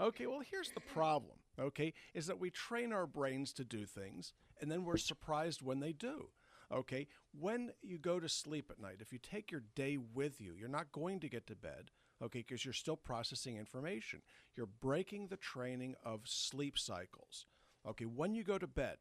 Okay, well, here's the problem, okay, is that we train our brains to do things, and then we're surprised when they do. Okay, when you go to sleep at night, if you take your day with you, you're not going to get to bed, okay, because you're still processing information. You're breaking the training of sleep cycles. Okay, when you go to bed,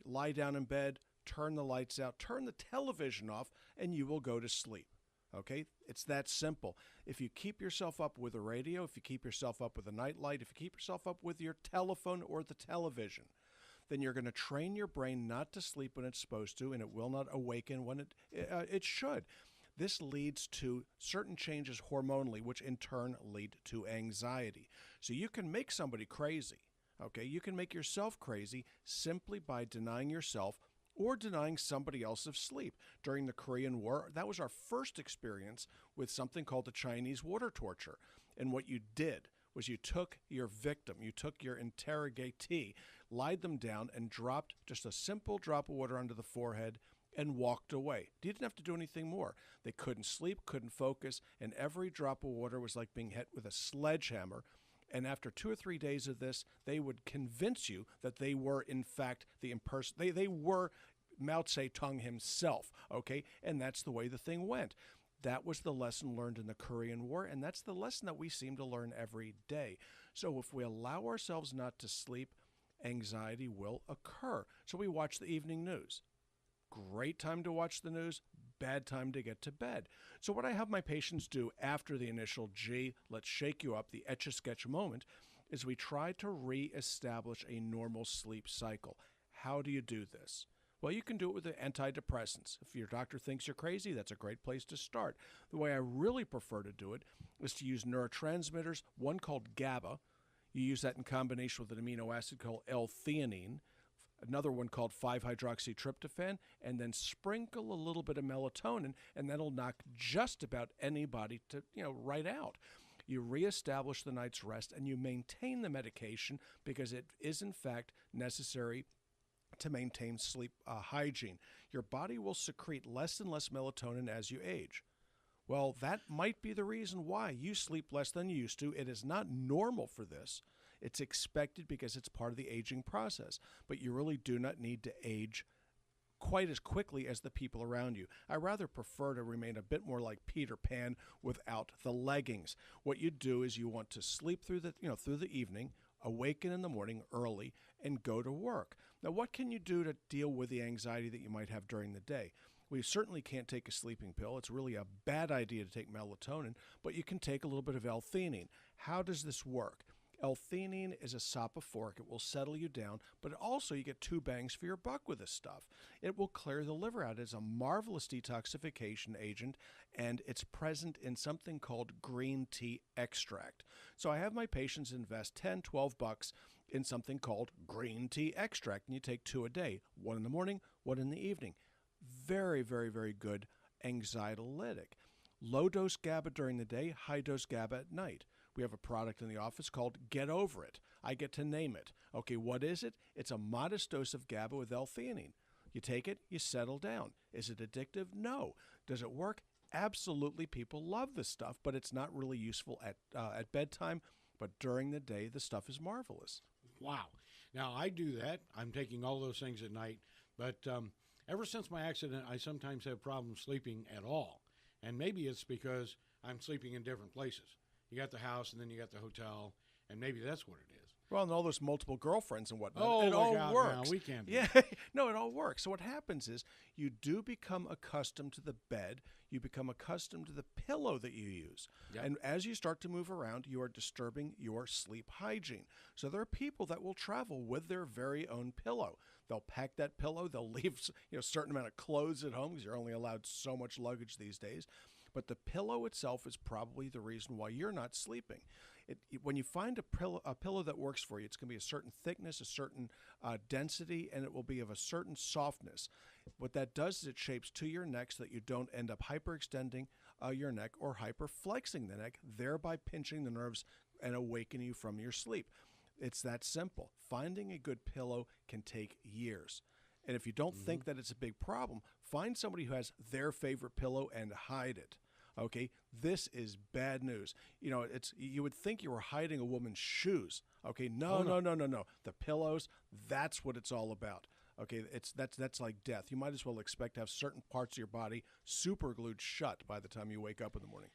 lie down in bed, turn the lights out, turn the television off, and you will go to sleep. Okay, it's that simple. If you keep yourself up with a radio, if you keep yourself up with a nightlight, if you keep yourself up with your telephone or the television, then you're going to train your brain not to sleep when it's supposed to, and it will not awaken when it should. This leads to certain changes hormonally, which in turn lead to anxiety. So you can make somebody crazy. Okay, you can make yourself crazy simply by denying yourself or denying somebody else of sleep. During the Korean War, that was our first experience with something called the Chinese water torture. And what you did was you took your victim, you took your interrogatee, lied them down, and dropped just a simple drop of water onto the forehead and walked away. You didn't have to do anything more. They couldn't sleep, couldn't focus, and every drop of water was like being hit with a sledgehammer. And after 2 or 3 days of this, they would convince you that they were, in fact, they were Mao Zedong himself, okay? And that's the way the thing went. That was the lesson learned in the Korean War, and that's the lesson that we seem to learn every day. So if we allow ourselves not to sleep, anxiety will occur. So we watch the evening news. Great time to watch the news, bad time to get to bed. So what I have my patients do after the initial, gee, let's shake you up, the etch-a-sketch moment, is we try to reestablish a normal sleep cycle. How do you do this? Well, you can do it with the antidepressants. If your doctor thinks you're crazy, that's a great place to start. The way I really prefer to do it is to use neurotransmitters, one called GABA. You use that in combination with an amino acid called L-theanine, another one called 5-hydroxytryptophan, and then sprinkle a little bit of melatonin, and that'll knock just about anybody to, right out. You reestablish the night's rest, and you maintain the medication because it is, in fact, necessary to maintain sleep hygiene. Your body will secrete less and less melatonin as you age. Well, that might be the reason why you sleep less than you used to. It is not normal for this. It's expected because it's part of the aging process. But you really do not need to age quite as quickly as the people around you. I rather prefer to remain a bit more like Peter Pan without the leggings. What you do is you want to sleep through the evening, awaken in the morning early, and go to work. Now, what can you do to deal with the anxiety that you might have during the day? We certainly can't take a sleeping pill. It's really a bad idea to take melatonin, but you can take a little bit of L-theanine. How does this work? L-theanine is a soporific. It will settle you down, but also you get 2 bangs for your buck with this stuff. It will clear the liver out. It's a marvelous detoxification agent, and it's present in something called green tea extract. So I have my patients invest 10, 12 bucks in something called green tea extract, and you take 2 a day, 1 in the morning, 1 in the evening. Very, very, very good anxiolytic. Low-dose GABA during the day, high-dose GABA at night. We have a product in the office called Get Over It. I get to name it. Okay, what is it? It's a modest dose of GABA with L-theanine. You take it, you settle down. Is it addictive? No. Does it work? Absolutely. People love this stuff, but it's not really useful at bedtime. But during the day, the stuff is marvelous. Wow. Now, I do that. I'm taking all those things at night. But ever since my accident, I sometimes have problems sleeping at all. And maybe it's because I'm sleeping in different places. You got the house, and then you got the hotel, and maybe that's what it is. Well, and all those multiple girlfriends and whatnot. Oh, it all God, works. no, we can't do Yeah, that. no, it all works. So what happens is you do become accustomed to the bed. You become accustomed to the pillow that you use. Yep. And as you start to move around, you are disturbing your sleep hygiene. So there are people that will travel with their very own pillow. They'll pack that pillow. They'll leave a certain amount of clothes at home because you're only allowed so much luggage these days. But the pillow itself is probably the reason why you're not sleeping. When you find a pillow that works for you, it's going to be a certain thickness, a certain density, and it will be of a certain softness. What that does is it shapes to your neck so that you don't end up hyperextending your neck or hyperflexing the neck, thereby pinching the nerves and awakening you from your sleep. It's that simple. Finding a good pillow can take years. And if you don't think that it's a big problem, find somebody who has their favorite pillow and hide it. Okay, this is bad news. You know, you would think you were hiding a woman's shoes. Okay, no, Oh, no, no. no, no, no. The pillows, that's what it's all about. Okay, that's like death. You might as well expect to have certain parts of your body super glued shut by the time you wake up in the morning.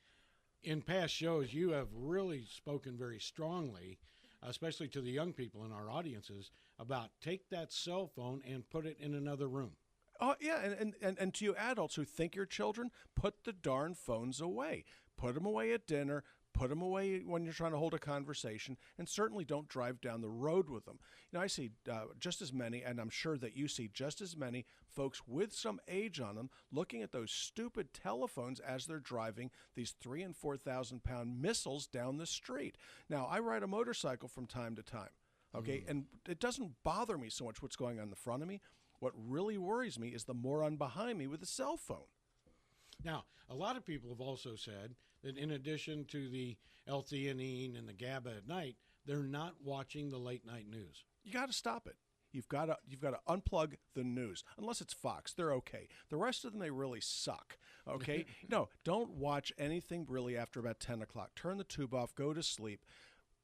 In past shows, you have really spoken very strongly, especially to the young people in our audiences, about take that cell phone and put it in another room. Oh, yeah, and to you adults who think you're children, put the darn phones away. Put them away at dinner. Put them away when you're trying to hold a conversation, and certainly don't drive down the road with them. You know, I see just as many, and I'm sure that you see just as many folks with some age on them looking at those stupid telephones as they're driving these 3,000 and 4,000 pound missiles down the street. Now, I ride a motorcycle from time to time, okay, and it doesn't bother me so much what's going on in the front of me. What really worries me is the moron behind me with a cell phone. Now, a lot of people have also said that in addition to the L-theanine and the GABA at night, they're not watching the late night news. You got to stop it. You've got to unplug the news. Unless it's Fox, they're okay. The rest of them, they really suck. Okay? No, don't watch anything really after about 10 o'clock. Turn the tube off, go to sleep.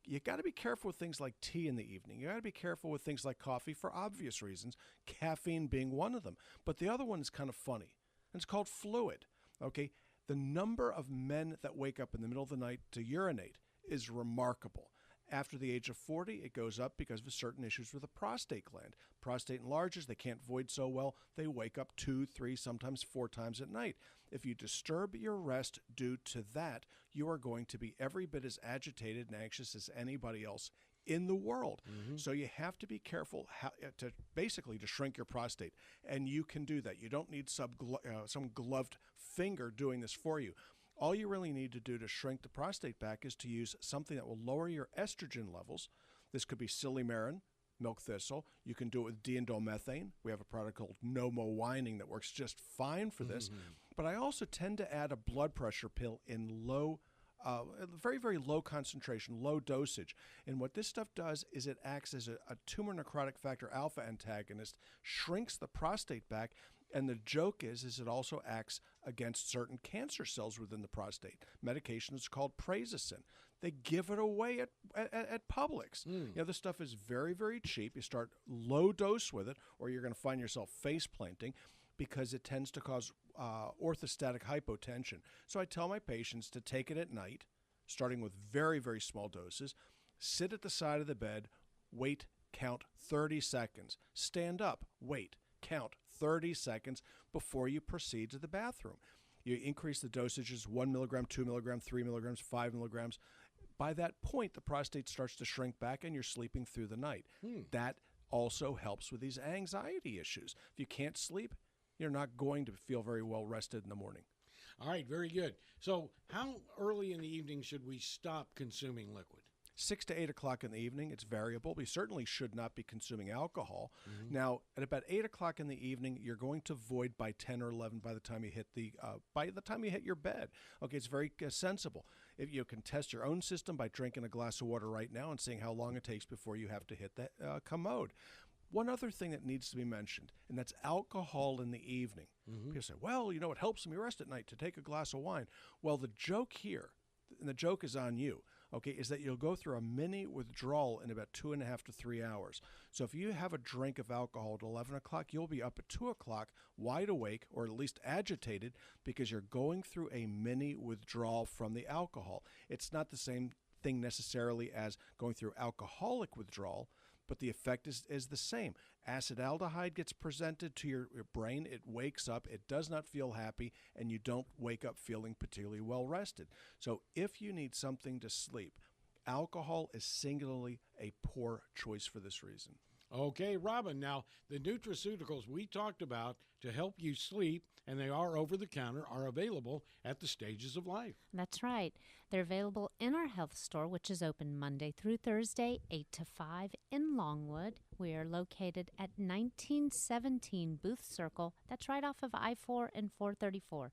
You got to be careful with things like tea in the evening. You got to be careful with things like coffee for obvious reasons, caffeine being one of them. But the other one is kind of funny. And it's called fluid. Okay? The number of men that wake up in the middle of the night to urinate is remarkable. After the age of 40, it goes up because of certain issues with the prostate gland. Prostate enlarges, they can't void so well, they wake up 2, 3, sometimes 4 times at night. If you disturb your rest due to that, you are going to be every bit as agitated and anxious as anybody else in the world. So you have to be careful to basically to shrink your prostate, and you can do that. You don't need some gloved finger doing this for you. All you really need to do to shrink the prostate back is to use something that will lower your estrogen levels. This could be silymarin, milk thistle. You can do it with diindolmethane. We have a product called Nomo-Whining that works just fine for this. But I also tend to add a blood pressure pill in very, very low concentration, low dosage. And what this stuff does is it acts as a tumor necrotic factor alpha antagonist, shrinks the prostate back, and the joke is it also acts against certain cancer cells within the prostate. Medication is called Prazosin. They give it away at Publix. You know, this stuff is very, very cheap. You start low dose with it, or you're going to find yourself face planting because it tends to cause orthostatic hypotension. So I tell my patients to take it at night, starting with very, very small doses, sit at the side of the bed, wait, count 30 seconds, stand up, wait, count 30 seconds before you proceed to the bathroom. You increase the dosages 1 milligram, 2 milligrams, 3 milligrams, 5 milligrams. By that point, the prostate starts to shrink back and you're sleeping through the night. That also helps with these anxiety issues. If you can't sleep, you're not going to feel very well rested in the morning. All right, very good. So how early in the evening should we stop consuming liquid? 6 to 8 o'clock in the evening, it's variable. We certainly should not be consuming alcohol. Now, at about 8 o'clock in the evening, you're going to void by 10 or 11 by the time you hit your bed. Okay, it's very sensible. If you can test your own system by drinking a glass of water right now and seeing how long it takes before you have to hit that commode. One other thing that needs to be mentioned, and that's alcohol in the evening. People say, well, you know, it helps me rest at night to take a glass of wine. Well, the joke here, and the joke is on you, okay, is that you'll go through a mini withdrawal in about 2.5 to 3 hours. So if you have a drink of alcohol at 11 o'clock, you'll be up at 2 o'clock, wide awake, or at least agitated, because you're going through a mini withdrawal from the alcohol. It's not the same thing necessarily as going through alcoholic withdrawal, but the effect is the same. Acetaldehyde gets presented to your brain. It wakes up. It does not feel happy, and you don't wake up feeling particularly well rested. So if you need something to sleep, alcohol is singularly a poor choice for this reason. Okay, Robin, now the nutraceuticals we talked about to help you sleep, and they are over the counter, are available at the Stages of Life. That's right. They're available in our health store, which is open Monday through Thursday, 8 to 5 in Longwood. We are located at 1917 Booth Circle. That's right off of I-4 and 434.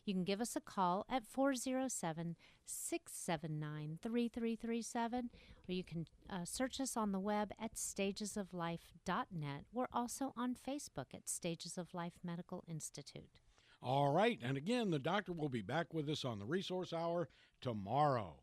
You can give us a call at 407-679-3337, or you can search us on the web at stagesoflife.net. We're also on Facebook at Stages of Life Medical Institute. All right, and again, the doctor will be back with us on the Resource Hour tomorrow.